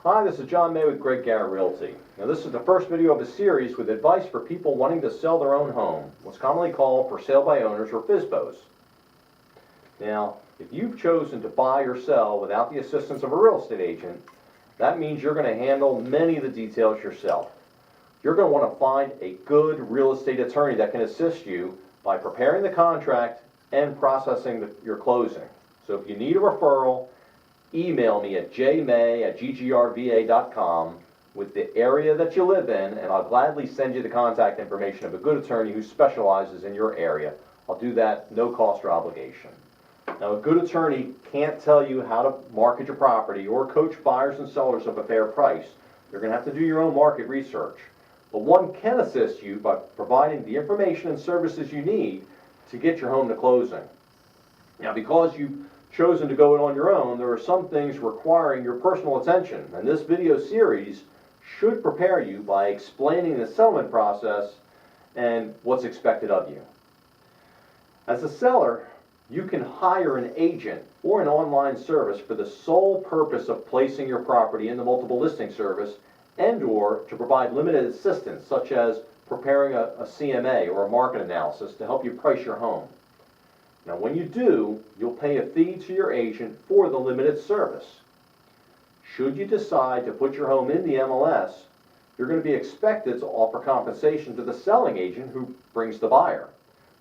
Hi, this is Jon May with Fathom Realty. Now, this is the first video of a series with advice for people wanting to sell their own home, what's commonly called for sale by owners or FSBOs. Now, if you've chosen to buy or sell without the assistance of a real estate agent, that means you're going to handle many of the details yourself. You're going to want to find a good real estate attorney that can assist you by preparing the contract and processing your closing. So if you need a referral, email me at jmay@ggrva.com with the area that you live in, and I'll gladly send you the contact information of a good attorney who specializes in your area. I'll do that no cost or obligation. Now, a good attorney can't tell you how to market your property or coach buyers and sellers of a fair price. You're going to have to do your own market research. But one can assist you by providing the information and services you need to get your home to closing. Now, because you've chosen to go it on your own, there are some things requiring your personal attention, and this video series should prepare you by explaining the settlement process and what's expected of you. As a seller, you can hire an agent or an online service for the sole purpose of placing your property in the multiple listing service and/or to provide limited assistance, such as preparing a CMA or a market analysis to help you price your home. Now, when you do, you'll pay a fee to your agent for the limited service. Should you decide to put your home in the MLS, you're going to be expected to offer compensation to the selling agent who brings the buyer.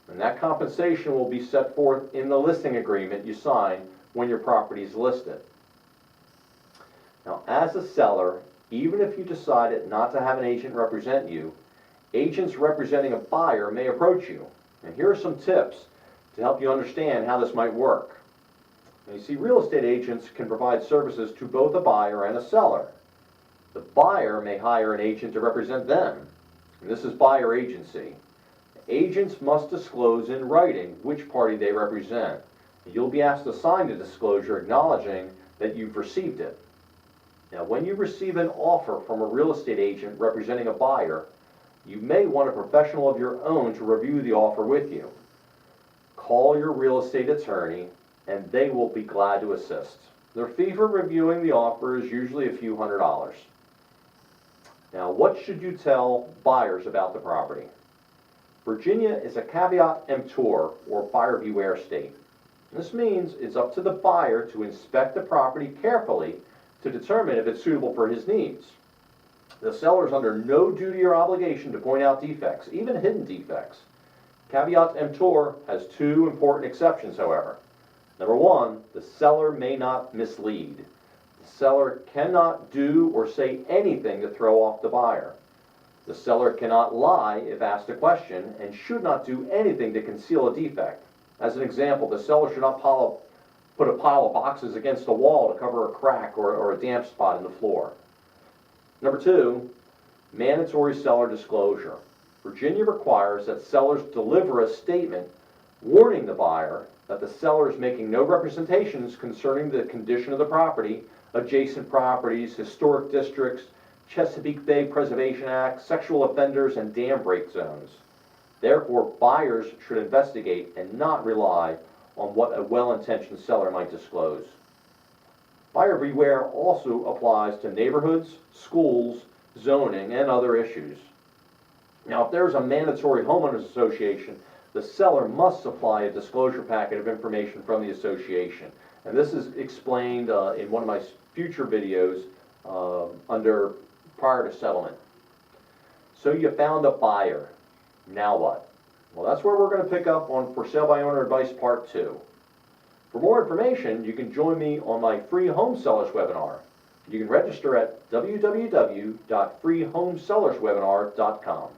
And that compensation will be set forth in the listing agreement you sign when your property is listed. Now, as a seller, even if you decided not to have an agent represent you, agents representing a buyer may approach you. And here are some tips to help you understand how this might work. Now, you see, real estate agents can provide services to both a buyer and a seller. The buyer may hire an agent to represent them, and this is buyer agency. Agents must disclose in writing which party they represent. You'll be asked to sign the disclosure acknowledging that you've received it. Now, when you receive an offer from a real estate agent representing a buyer, you may want a professional of your own to review the offer with you. Call your real estate attorney and they will be glad to assist. Their fee for reviewing the offer is usually a few $100s. Now, what should you tell buyers about the property? Virginia is a caveat emptor, or buyer beware state. This means it's up to the buyer to inspect the property carefully to determine if it's suitable for his needs. The seller is under no duty or obligation to point out defects, even hidden defects. Caveat emptor has two important exceptions, however. Number one, the seller may not mislead. The seller cannot do or say anything to throw off the buyer. The seller cannot lie if asked a question and should not do anything to conceal a defect. As an example, the seller should not put a pile of boxes against a wall to cover a crack or a damp spot in the floor. Number two, mandatory seller disclosure. Virginia requires that sellers deliver a statement warning the buyer that the seller is making no representations concerning the condition of the property, adjacent properties, historic districts, Chesapeake Bay Preservation Act, sexual offenders, and dam break zones. Therefore, buyers should investigate and not rely on what a well-intentioned seller might disclose. Buyer beware also applies to neighborhoods, schools, zoning, and other issues. Now, if there's a mandatory homeowners association, the seller must supply a disclosure packet of information from the association. And this is explained in one of my future videos under prior to settlement. So you found a buyer. Now what? Well, that's where we're going to pick up on For Sale by Owner Advice Part 2. For more information, you can join me on my free home sellers webinar. You can register at www.freehomesellerswebinar.com.